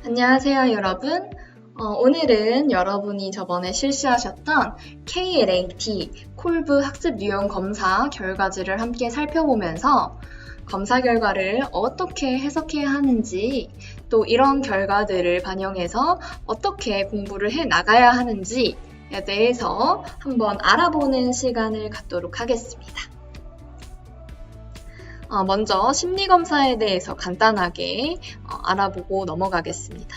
안녕하세요, 여러분. 오늘은 여러분이 저번에 실시하셨던 KLAT 콜브 학습 유형 검사 결과지를 함께 살펴보면서 검사 결과를 어떻게 해석해야 하는지, 또 이런 결과들을 반영해서 어떻게 공부를 해 나가야 하는지에 대해서 한번 알아보는 시간을 갖도록 하겠습니다. 먼저 심리검사에 대해서 간단하게 알아보고 넘어가겠습니다.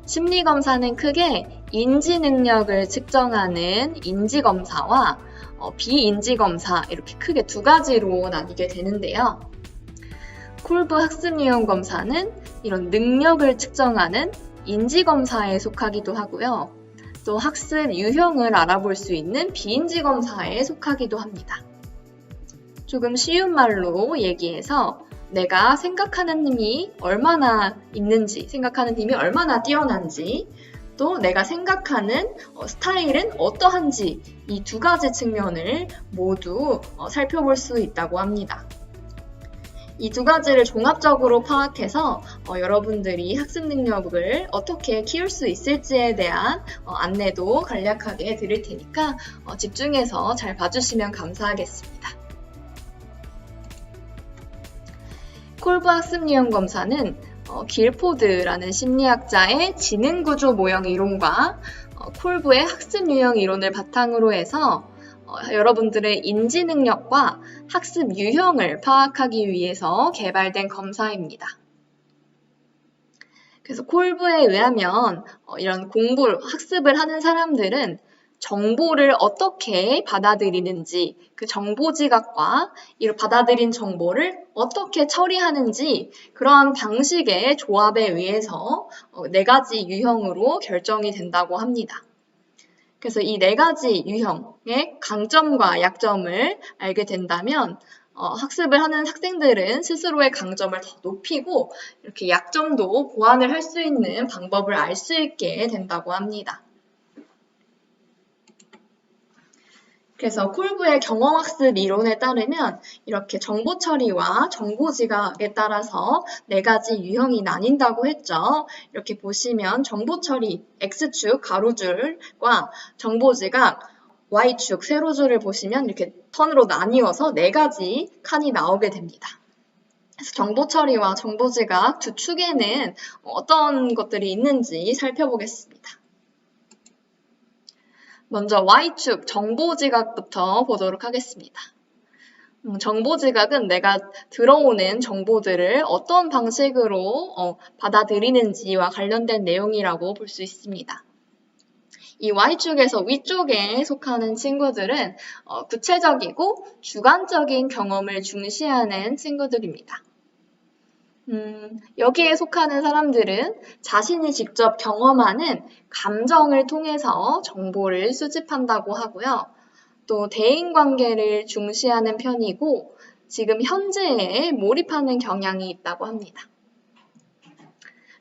심리검사는 크게 인지능력을 측정하는 인지검사와 비인지검사 이렇게 크게 두 가지로 나뉘게 되는데요. 콜브 학습유형 검사는 이런 능력을 측정하는 인지검사에 속하기도 하고요. 또 학습 유형을 알아볼 수 있는 비인지검사에 속하기도 합니다. 조금 쉬운 말로 얘기해서 내가 생각하는 힘이 얼마나 있는지, 생각하는 힘이 얼마나 뛰어난지, 또 내가 생각하는 스타일은 어떠한지 이 두 가지 측면을 모두 살펴볼 수 있다고 합니다. 이 두 가지를 종합적으로 파악해서 여러분들이 학습 능력을 어떻게 키울 수 있을지에 대한 안내도 간략하게 드릴 테니까 집중해서 잘 봐주시면 감사하겠습니다. 콜브 학습 유형 검사는 길포드라는 심리학자의 지능구조 모형 이론과 콜브의 학습 유형 이론을 바탕으로 해서 여러분들의 인지 능력과 학습 유형을 파악하기 위해서 개발된 검사입니다. 그래서 콜브에 의하면 이런 학습을 하는 사람들은 정보를 어떻게 받아들이는지, 그 정보 지각과 이 받아들인 정보를 어떻게 처리하는지 그러한 방식의 조합에 의해서 네 가지 유형으로 결정이 된다고 합니다. 그래서 이 네 가지 유형의 강점과 약점을 알게 된다면 학습을 하는 학생들은 스스로의 강점을 더 높이고 이렇게 약점도 보완을 할 수 있는 방법을 알 수 있게 된다고 합니다. 그래서 콜브의 경험학습 이론에 따르면 이렇게 정보 처리와 정보 지각에 따라서 네 가지 유형이 나뉜다고 했죠. 이렇게 보시면 정보 처리 X축 가로줄과 정보 지각 Y축 세로줄을 보시면 이렇게 턴으로 나뉘어서 네 가지 칸이 나오게 됩니다. 그래서 정보 처리와 정보 지각 두 축에는 어떤 것들이 있는지 살펴보겠습니다. 먼저 Y축 정보 지각부터 보도록 하겠습니다. 정보 지각은 내가 들어오는 정보들을 어떤 방식으로 받아들이는지와 관련된 내용이라고 볼 수 있습니다. 이 Y축에서 위쪽에 속하는 친구들은 구체적이고 주관적인 경험을 중시하는 친구들입니다. 여기에 속하는 사람들은 자신이 직접 경험하는 감정을 통해서 정보를 수집한다고 하고요. 또 대인관계를 중시하는 편이고 지금 현재에 몰입하는 경향이 있다고 합니다.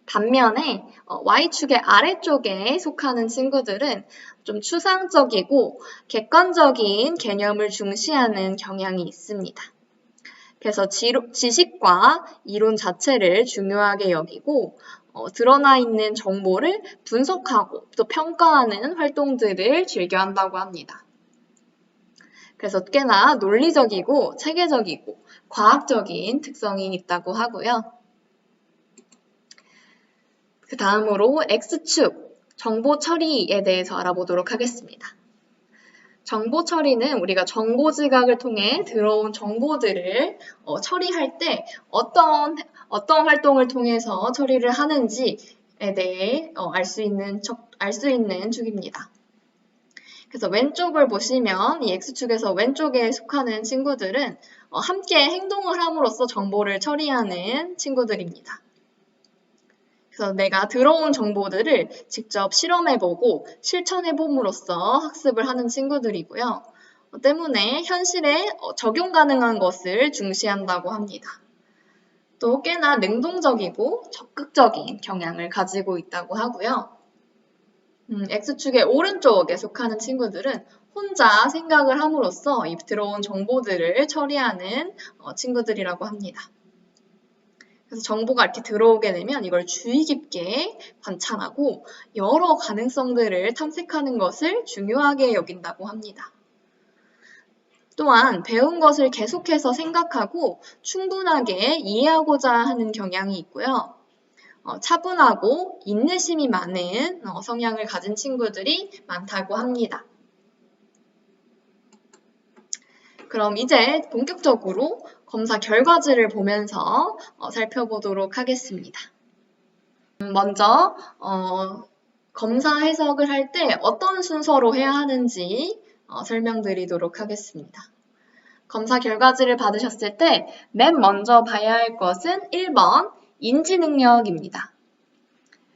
반면에 Y축의 아래쪽에 속하는 친구들은 좀 추상적이고 객관적인 개념을 중시하는 경향이 있습니다. 그래서 지식과 이론 자체를 중요하게 여기고 드러나 있는 정보를 분석하고 또 평가하는 활동들을 즐겨한다고 합니다. 그래서 꽤나 논리적이고 체계적이고 과학적인 특성이 있다고 하고요. 그 다음으로 X축 정보 처리에 대해서 알아보도록 하겠습니다. 정보 처리는 우리가 정보 지각을 통해 들어온 정보들을 처리할 때 어떤 활동을 통해서 처리를 하는지에 대해 알 수 있는 축입니다. 그래서 왼쪽을 보시면 이 X축에서 왼쪽에 속하는 친구들은 함께 행동을 함으로써 정보를 처리하는 친구들입니다. 그래서 내가 들어온 정보들을 직접 실험해보고 실천해봄으로써 학습을 하는 친구들이고요. 때문에 현실에 적용 가능한 것을 중시한다고 합니다. 또 꽤나 능동적이고 적극적인 경향을 가지고 있다고 하고요. X축의 오른쪽에 속하는 친구들은 혼자 생각을 함으로써 이 들어온 정보들을 처리하는 친구들이라고 합니다. 그래서 정보가 이렇게 들어오게 되면 이걸 주의 깊게 관찰하고 여러 가능성들을 탐색하는 것을 중요하게 여긴다고 합니다. 또한 배운 것을 계속해서 생각하고 충분하게 이해하고자 하는 경향이 있고요. 차분하고 인내심이 많은 성향을 가진 친구들이 많다고 합니다. 그럼 이제 본격적으로 검사 결과지를 보면서 살펴보도록 하겠습니다. 먼저 검사 해석을 할 때 어떤 순서로 해야 하는지 설명드리도록 하겠습니다. 검사 결과지를 받으셨을 때 맨 먼저 봐야 할 것은 1번 인지 능력입니다.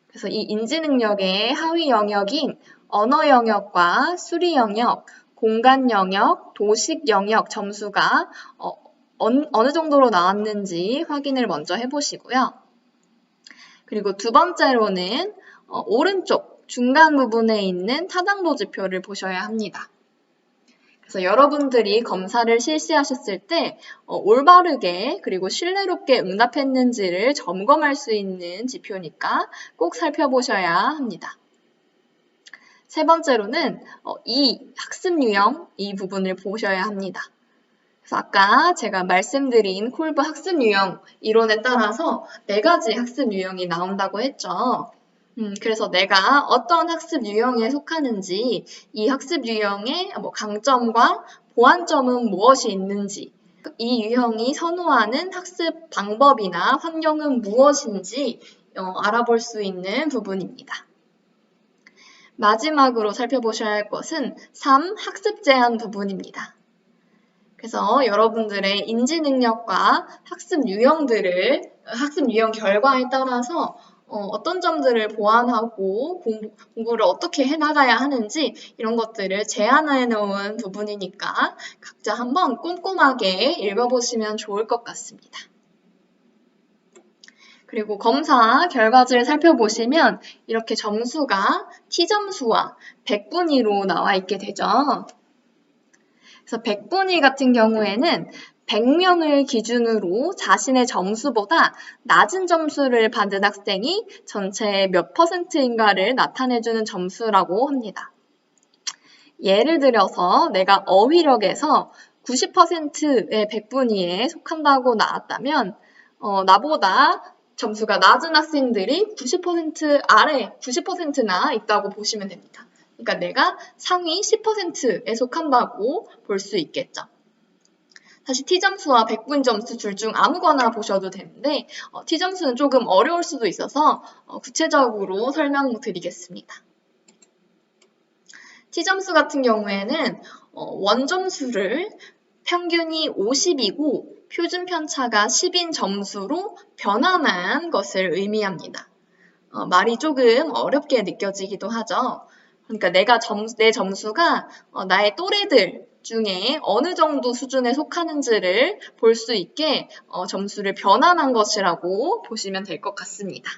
그래서 이 인지 능력의 하위 영역인 언어 영역과 수리 영역, 공간 영역, 도식 영역 점수가 어느 정도로 나왔는지 확인을 먼저 해보시고요. 그리고 두 번째로는 오른쪽 중간 부분에 있는 타당도 지표를 보셔야 합니다. 그래서 여러분들이 검사를 실시하셨을 때 올바르게 그리고 신뢰롭게 응답했는지를 점검할 수 있는 지표니까 꼭 살펴보셔야 합니다. 세 번째로는 이 학습 유형 이 부분을 보셔야 합니다. 그래서 아까 제가 말씀드린 콜브 학습 유형 이론에 따라서 4가지 학습 유형이 나온다고 했죠. 그래서 내가 어떤 학습 유형에 속하는지, 이 학습 유형의 강점과 보완점은 무엇이 있는지, 이 유형이 선호하는 학습 방법이나 환경은 무엇인지 알아볼 수 있는 부분입니다. 마지막으로 살펴보셔야 할 것은 3. 학습 제한 부분입니다. 그래서 여러분들의 인지 능력과 학습 유형 결과에 따라서 어떤 점들을 보완하고 공부를 어떻게 해나가야 하는지 이런 것들을 제안해 놓은 부분이니까 각자 한번 꼼꼼하게 읽어보시면 좋을 것 같습니다. 그리고 검사 결과지를 살펴보시면 이렇게 점수가 T점수와 백분위로 나와 있게 되죠. 그래서 백분위 같은 경우에는 100명을 기준으로 자신의 점수보다 낮은 점수를 받은 학생이 전체의 몇 %인가를 나타내주는 점수라고 합니다. 예를 들어서 내가 어휘력에서 90%의 백분위에 속한다고 나왔다면 나보다 점수가 낮은 학생들이 90% 아래 90%나 있다고 보시면 됩니다. 그러니까 내가 상위 10%에 속한다고 볼 수 있겠죠. 사실 T점수와 백분 점수 둘 중 아무거나 보셔도 되는데 T점수는 조금 어려울 수도 있어서 구체적으로 설명드리겠습니다. T점수 같은 경우에는 원점수를 평균이 50이고 표준 편차가 10인 점수로 변환한 것을 의미합니다. 말이 조금 어렵게 느껴지기도 하죠. 그러니까 내 점수가 나의 또래들 중에 어느 정도 수준에 속하는지를 볼 수 있게 점수를 변환한 것이라고 보시면 될 것 같습니다.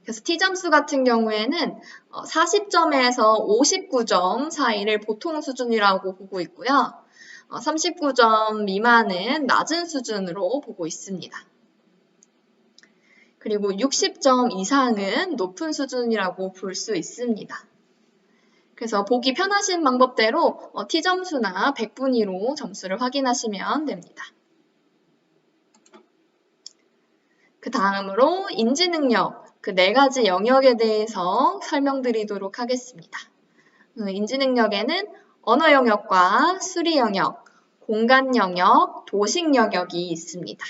그래서 T점수 같은 경우에는 40점에서 59점 사이를 보통 수준이라고 보고 있고요. 39점 미만은 낮은 수준으로 보고 있습니다. 그리고 60점 이상은 높은 수준이라고 볼 수 있습니다. 그래서 보기 편하신 방법대로 T점수나 백분위로 점수를 확인하시면 됩니다. 그 다음으로 인지능력, 그 4가지 영역에 대해서 설명드리도록 하겠습니다. 인지능력에는 언어 영역과 수리 영역, 공간 영역, 도식 영역이 있습니다.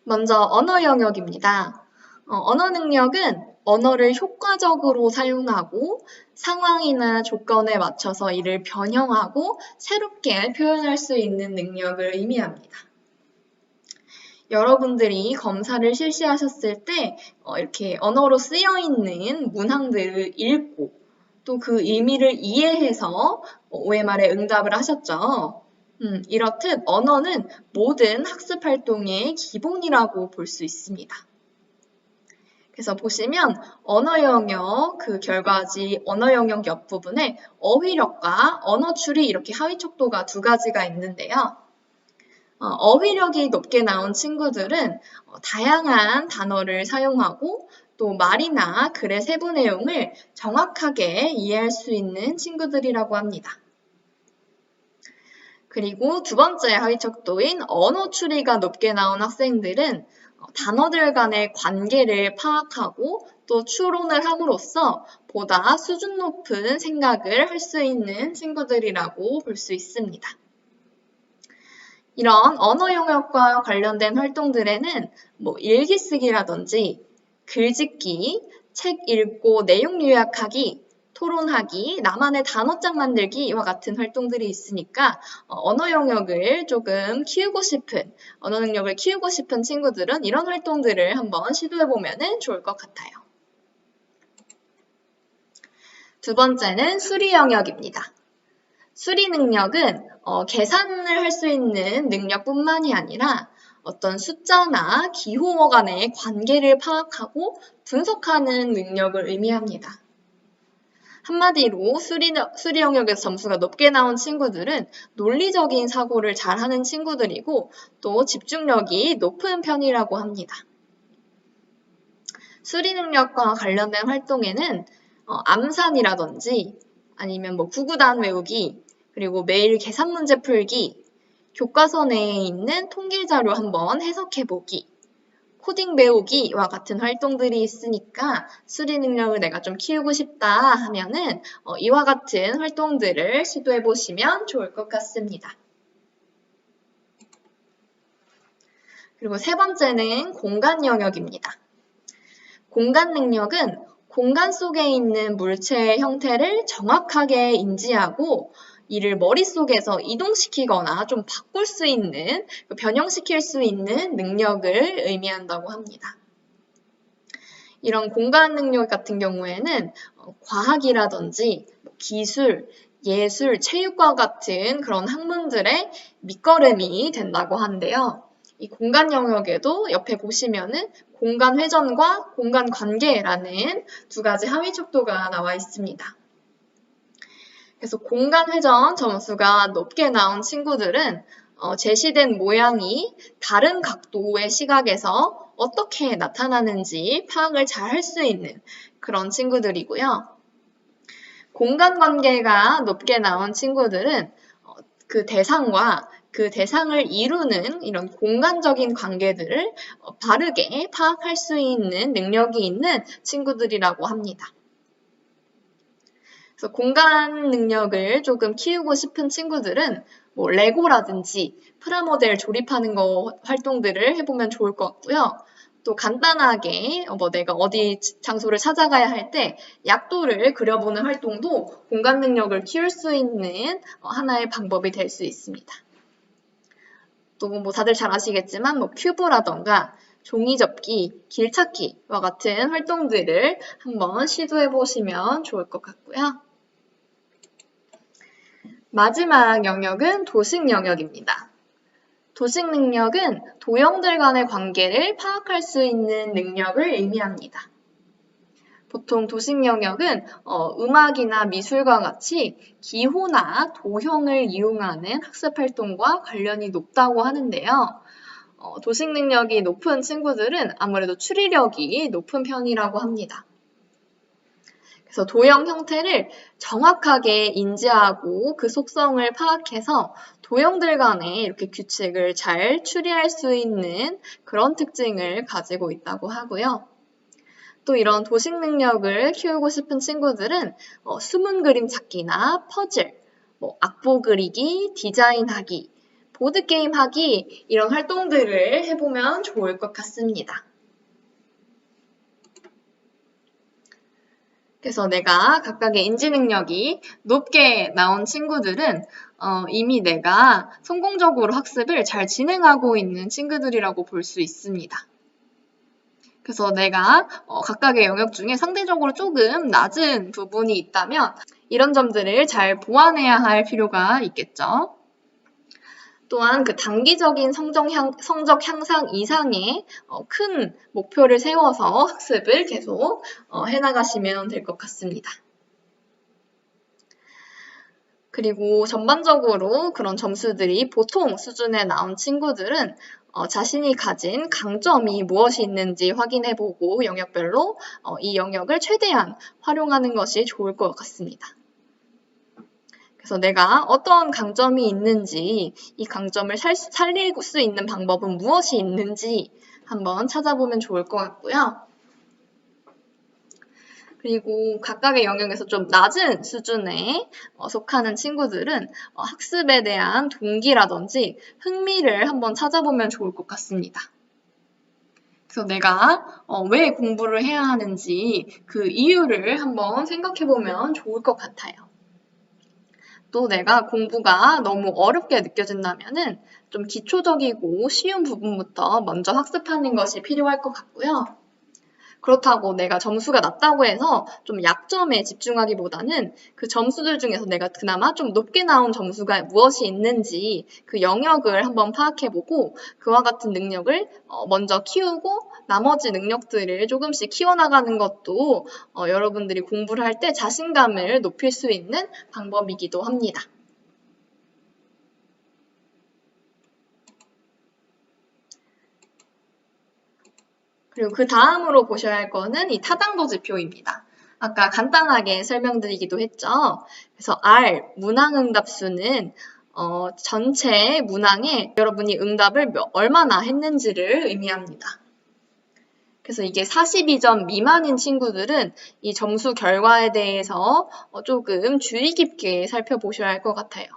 먼저 언어 영역입니다. 언어 능력은 언어를 효과적으로 사용하고 상황이나 조건에 맞춰서 이를 변형하고 새롭게 표현할 수 있는 능력을 의미합니다. 여러분들이 검사를 실시하셨을 때 이렇게 언어로 쓰여있는 문항들을 읽고 또 그 의미를 이해해서 OMR에 응답을 하셨죠. 이렇듯 언어는 모든 학습 활동의 기본이라고 볼 수 있습니다. 그래서 보시면 언어 영역 그 결과지 언어 영역 옆부분에 어휘력과 언어 추리 이렇게 하위 척도가 2가지가 있는데요. 어휘력이 높게 나온 친구들은 다양한 단어를 사용하고 또 말이나 글의 세부 내용을 정확하게 이해할 수 있는 친구들이라고 합니다. 그리고 두 번째 하위 척도인 언어 추리가 높게 나온 학생들은 단어들 간의 관계를 파악하고 또 추론을 함으로써 보다 수준 높은 생각을 할 수 있는 친구들이라고 볼 수 있습니다. 이런 언어 영역과 관련된 활동들에는 일기 쓰기라든지 글짓기, 책 읽고 내용 요약하기, 토론하기, 나만의 단어장 만들기와 같은 활동들이 있으니까 언어 능력을 키우고 싶은 친구들은 이런 활동들을 한번 시도해보면 좋을 것 같아요. 두 번째는 수리 영역입니다. 수리 능력은 계산을 할 수 있는 능력뿐만이 아니라 어떤 숫자나 기호어 간의 관계를 파악하고 분석하는 능력을 의미합니다. 한마디로 수리 영역에서 점수가 높게 나온 친구들은 논리적인 사고를 잘하는 친구들이고 또 집중력이 높은 편이라고 합니다. 수리 능력과 관련된 활동에는 암산이라든지 아니면 구구단 외우기, 그리고 매일 계산 문제 풀기, 교과서 내에 있는 통계 자료 한번 해석해보기, 코딩 배우기와 같은 활동들이 있으니까 수리 능력을 내가 좀 키우고 싶다 하면은 이와 같은 활동들을 시도해보시면 좋을 것 같습니다. 그리고 세 번째는 공간 영역입니다. 공간 능력은 공간 속에 있는 물체의 형태를 정확하게 인지하고 이를 머릿속에서 이동시키거나 좀 바꿀 수 있는, 변형시킬 수 있는 능력을 의미한다고 합니다. 이런 공간 능력 같은 경우에는 과학이라든지 기술, 예술, 체육과 같은 그런 학문들의 밑거름이 된다고 하는데요. 이 공간 영역에도 옆에 보시면은 공간 회전과 공간 관계라는 두 가지 하위 척도가 나와 있습니다. 그래서 공간 회전 점수가 높게 나온 친구들은 제시된 모양이 다른 각도의 시각에서 어떻게 나타나는지 파악을 잘 할 수 있는 그런 친구들이고요. 공간 관계가 높게 나온 친구들은 그 대상과 그 대상을 이루는 이런 공간적인 관계들을 바르게 파악할 수 있는 능력이 있는 친구들이라고 합니다. 그래서 공간 능력을 조금 키우고 싶은 친구들은 레고라든지 프라모델 조립하는 활동들을 해보면 좋을 것 같고요. 또 간단하게 내가 어디 장소를 찾아가야 할 때 약도를 그려보는 활동도 공간 능력을 키울 수 있는 하나의 방법이 될 수 있습니다. 또 다들 잘 아시겠지만 큐브라던가 종이접기, 길찾기와 같은 활동들을 한번 시도해보시면 좋을 것 같고요. 마지막 영역은 도식 영역입니다. 도식 능력은 도형들 간의 관계를 파악할 수 있는 능력을 의미합니다. 보통 도식 영역은 음악이나 미술과 같이 기호나 도형을 이용하는 학습 활동과 관련이 높다고 하는데요. 도식 능력이 높은 친구들은 아무래도 추리력이 높은 편이라고 합니다. 그래서 도형 형태를 정확하게 인지하고 그 속성을 파악해서 도형들 간의 이렇게 규칙을 잘 추리할 수 있는 그런 특징을 가지고 있다고 하고요. 또 이런 도식 능력을 키우고 싶은 친구들은 숨은 그림 찾기나 퍼즐, 악보 그리기, 디자인하기, 보드게임 하기 이런 활동들을 해보면 좋을 것 같습니다. 그래서 내가 각각의 인지 능력이 높게 나온 친구들은 이미 내가 성공적으로 학습을 잘 진행하고 있는 친구들이라고 볼 수 있습니다. 그래서 내가 각각의 영역 중에 상대적으로 조금 낮은 부분이 있다면 이런 점들을 잘 보완해야 할 필요가 있겠죠. 또한 그 단기적인 성적 향상 이상의 큰 목표를 세워서 학습을 계속 해나가시면 될 것 같습니다. 그리고 전반적으로 그런 점수들이 보통 수준에 나온 친구들은 자신이 가진 강점이 무엇이 있는지 확인해보고 영역별로 이 영역을 최대한 활용하는 것이 좋을 것 같습니다. 그래서 내가 어떤 강점이 있는지, 이 강점을 살릴 수 있는 방법은 무엇이 있는지 한번 찾아보면 좋을 것 같고요. 그리고 각각의 영역에서 좀 낮은 수준에 속하는 친구들은 학습에 대한 동기라든지 흥미를 한번 찾아보면 좋을 것 같습니다. 그래서 내가 왜 공부를 해야 하는지 그 이유를 한번 생각해보면 좋을 것 같아요. 또 내가 공부가 너무 어렵게 느껴진다면은 좀 기초적이고 쉬운 부분부터 먼저 학습하는 것이 필요할 것 같고요. 그렇다고 내가 점수가 낮다고 해서 좀 약점에 집중하기보다는 그 점수들 중에서 내가 그나마 좀 높게 나온 점수가 무엇이 있는지 그 영역을 한번 파악해보고 그와 같은 능력을 먼저 키우고 나머지 능력들을 조금씩 키워나가는 것도 여러분들이 공부를 할 때 자신감을 높일 수 있는 방법이기도 합니다. 그리고 그 다음으로 보셔야 할 거는 이 타당도 지표입니다. 아까 간단하게 설명드리기도 했죠. 그래서 R, 문항응답수는 전체 문항에 여러분이 응답을 얼마나 했는지를 의미합니다. 그래서 이게 42점 미만인 친구들은 이 점수 결과에 대해서 조금 주의 깊게 살펴보셔야 할 것 같아요.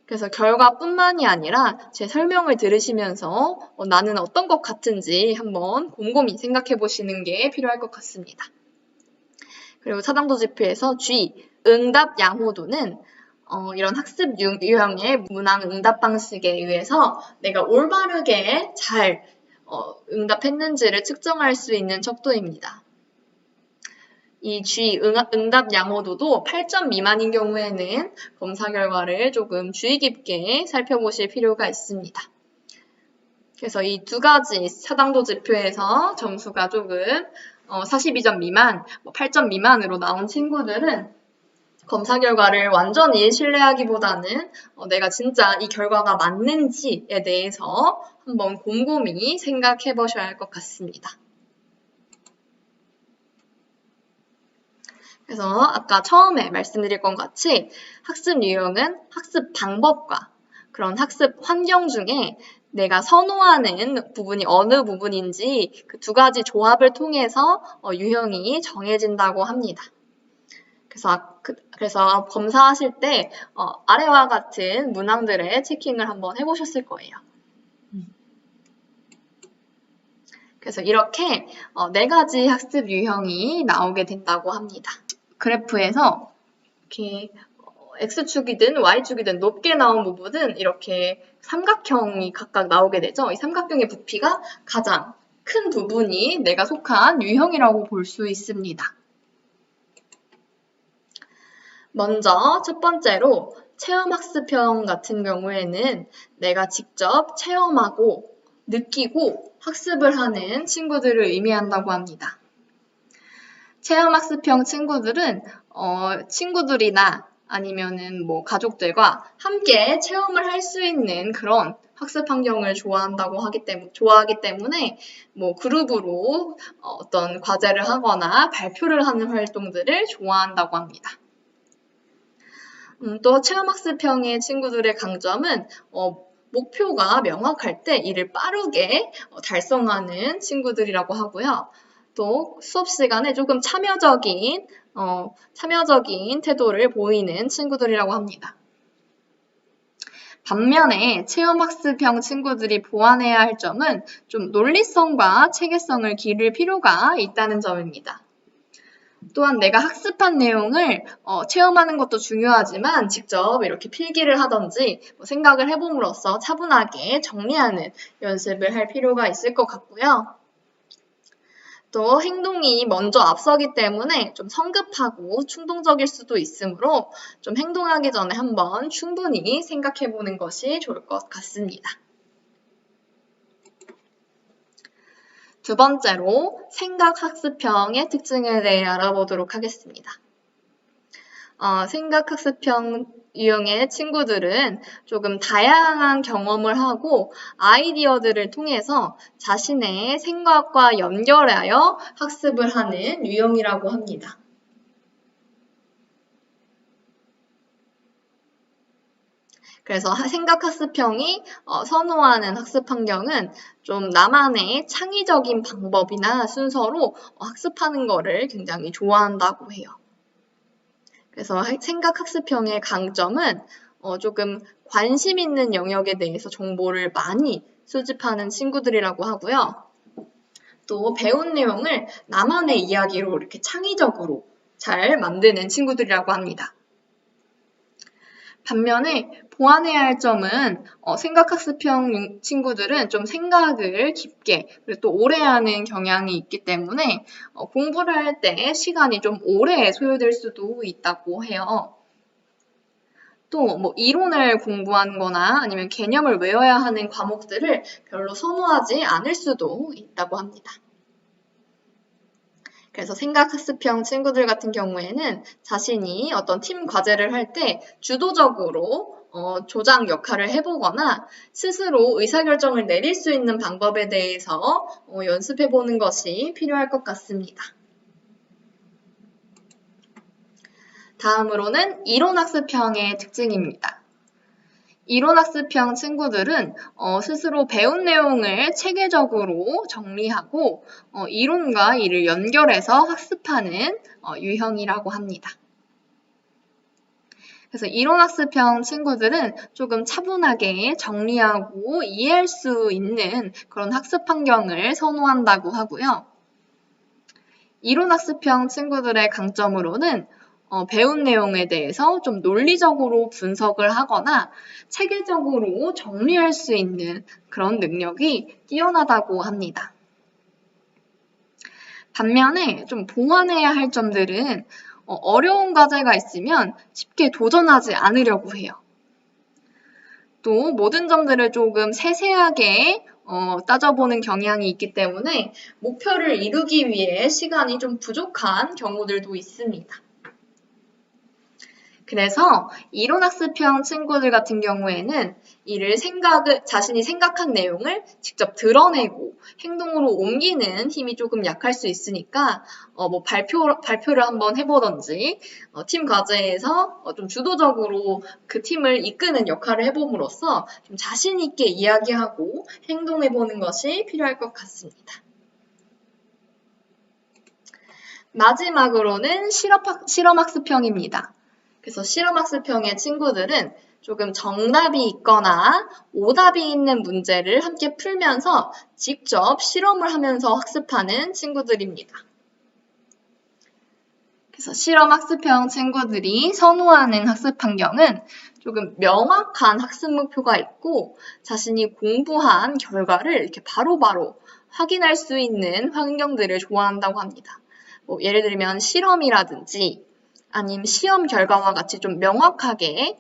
그래서 결과뿐만이 아니라 제 설명을 들으시면서 나는 어떤 것 같은지 한번 곰곰이 생각해 보시는 게 필요할 것 같습니다. 그리고 타당도 지표에서 G, 응답 양호도는 이런 학습 유형의 문항 응답 방식에 의해서 내가 올바르게 잘 응답했는지를 측정할 수 있는 척도입니다. 이 G 응답 양호도도 8점 미만인 경우에는 검사 결과를 조금 주의 깊게 살펴보실 필요가 있습니다. 그래서 이 두 가지 타당도 지표에서 점수가 조금 42점 미만, 8점 미만으로 나온 친구들은 검사 결과를 완전히 신뢰하기보다는 내가 진짜 이 결과가 맞는지에 대해서 한번 곰곰이 생각해 보셔야 할 것 같습니다. 그래서 아까 처음에 말씀드릴 것 같이 학습 유형은 학습 방법과 그런 학습 환경 중에 내가 선호하는 부분이 어느 부분인지 그 두 가지 조합을 통해서 유형이 정해진다고 합니다. 그래서 검사하실 때 아래와 같은 문항들의 체킹을 한번 해보셨을 거예요. 그래서 이렇게 4가지 학습 유형이 나오게 된다고 합니다. 그래프에서 이렇게 X축이든 Y축이든 높게 나온 부분은 이렇게 삼각형이 각각 나오게 되죠. 이 삼각형의 부피가 가장 큰 부분이 내가 속한 유형이라고 볼 수 있습니다. 먼저 첫 번째로 체험학습형 같은 경우에는 내가 직접 체험하고 느끼고 학습을 하는 친구들을 의미한다고 합니다. 체험학습형 친구들은 친구들이나 아니면은 뭐 가족들과 함께 체험을 할 수 있는 그런 학습 환경을 좋아하기 때문에 뭐 그룹으로 어떤 과제를 하거나 발표를 하는 활동들을 좋아한다고 합니다. 또 체험학습형의 친구들의 강점은 목표가 명확할 때 이를 빠르게 달성하는 친구들이라고 하고요. 또 수업 시간에 조금 참여적인 태도를 보이는 친구들이라고 합니다. 반면에 체험학습형 친구들이 보완해야 할 점은 좀 논리성과 체계성을 기를 필요가 있다는 점입니다. 또한 내가 학습한 내용을 체험하는 것도 중요하지만 직접 이렇게 필기를 하든지 생각을 해봄으로써 차분하게 정리하는 연습을 할 필요가 있을 것 같고요. 또 행동이 먼저 앞서기 때문에 좀 성급하고 충동적일 수도 있으므로 좀 행동하기 전에 한번 충분히 생각해 보는 것이 좋을 것 같습니다. 두 번째로 생각학습형의 특징에 대해 알아보도록 하겠습니다. 생각학습형 유형의 친구들은 조금 다양한 경험을 하고 아이디어들을 통해서 자신의 생각과 연결하여 학습을 하는 유형이라고 합니다. 그래서 생각학습형이 선호하는 학습 환경은 좀 나만의 창의적인 방법이나 순서로 학습하는 거를 굉장히 좋아한다고 해요. 그래서 생각학습형의 강점은 조금 관심 있는 영역에 대해서 정보를 많이 수집하는 친구들이라고 하고요. 또 배운 내용을 나만의 이야기로 이렇게 창의적으로 잘 만드는 친구들이라고 합니다. 반면에 보완해야 할 점은 생각학습형 친구들은 좀 생각을 깊게 그리고 또 오래 하는 경향이 있기 때문에 공부를 할 때 시간이 좀 오래 소요될 수도 있다고 해요. 또 뭐 이론을 공부하는 거나 아니면 개념을 외워야 하는 과목들을 별로 선호하지 않을 수도 있다고 합니다. 그래서 생각학습형 친구들 같은 경우에는 자신이 어떤 팀 과제를 할 때 주도적으로 조장 역할을 해보거나 스스로 의사결정을 내릴 수 있는 방법에 대해서 연습해보는 것이 필요할 것 같습니다. 다음으로는 이론학습형의 특징입니다. 이론학습형 친구들은 스스로 배운 내용을 체계적으로 정리하고 이론과 이를 연결해서 학습하는 유형이라고 합니다. 그래서 이론학습형 친구들은 조금 차분하게 정리하고 이해할 수 있는 그런 학습 환경을 선호한다고 하고요. 이론학습형 친구들의 강점으로는 배운 내용에 대해서 좀 논리적으로 분석을 하거나 체계적으로 정리할 수 있는 그런 능력이 뛰어나다고 합니다. 반면에 좀 보완해야 할 점들은 어려운 과제가 있으면 쉽게 도전하지 않으려고 해요. 또 모든 점들을 조금 세세하게 따져보는 경향이 있기 때문에 목표를 이루기 위해 시간이 좀 부족한 경우들도 있습니다. 그래서 이론학습형 친구들 같은 경우에는 자신이 생각한 내용을 직접 드러내고 행동으로 옮기는 힘이 조금 약할 수 있으니까 뭐 발표를 한번 해보던지 팀 과제에서 좀 주도적으로 그 팀을 이끄는 역할을 해봄으로써 좀 자신 있게 이야기하고 행동해보는 것이 필요할 것 같습니다. 마지막으로는 실험학습형입니다. 그래서 실험학습형의 친구들은 조금 정답이 있거나 오답이 있는 문제를 함께 풀면서 직접 실험을 하면서 학습하는 친구들입니다. 그래서 실험학습형 친구들이 선호하는 학습 환경은 조금 명확한 학습 목표가 있고 자신이 공부한 결과를 이렇게 바로바로 확인할 수 있는 환경들을 좋아한다고 합니다. 뭐 예를 들면 실험이라든지 아니면 시험 결과와 같이 좀 명확하게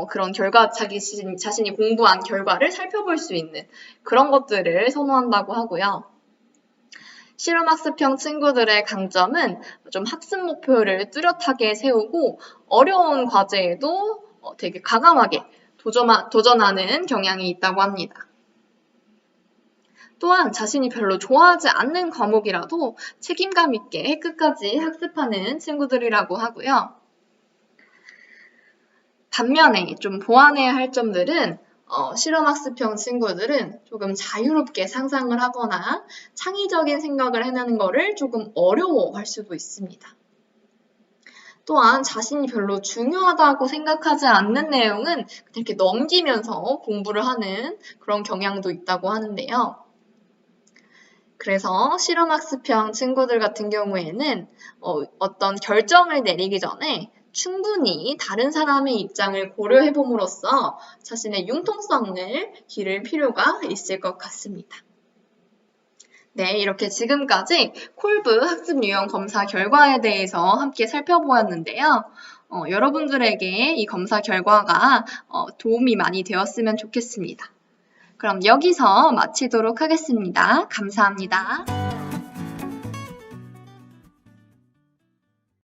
그런 자신이 공부한 결과를 살펴볼 수 있는 그런 것들을 선호한다고 하고요. 실험학습형 친구들의 강점은 좀 학습 목표를 뚜렷하게 세우고 어려운 과제에도 되게 과감하게 도전하는 경향이 있다고 합니다. 또한 자신이 별로 좋아하지 않는 과목이라도 책임감 있게 끝까지 학습하는 친구들이라고 하고요. 반면에 좀 보완해야 할 점들은 실험학습형 친구들은 조금 자유롭게 상상을 하거나 창의적인 생각을 해내는 것을 조금 어려워할 수도 있습니다. 또한 자신이 별로 중요하다고 생각하지 않는 내용은 이렇게 넘기면서 공부를 하는 그런 경향도 있다고 하는데요. 그래서 실험학습형 친구들 같은 경우에는 어떤 결정을 내리기 전에 충분히 다른 사람의 입장을 고려해봄으로써 자신의 융통성을 기를 필요가 있을 것 같습니다. 네, 이렇게 지금까지 콜브 학습 유형 검사 결과에 대해서 함께 살펴보았는데요. 여러분들에게 이 검사 결과가 도움이 많이 되었으면 좋겠습니다. 그럼 여기서 마치도록 하겠습니다. 감사합니다.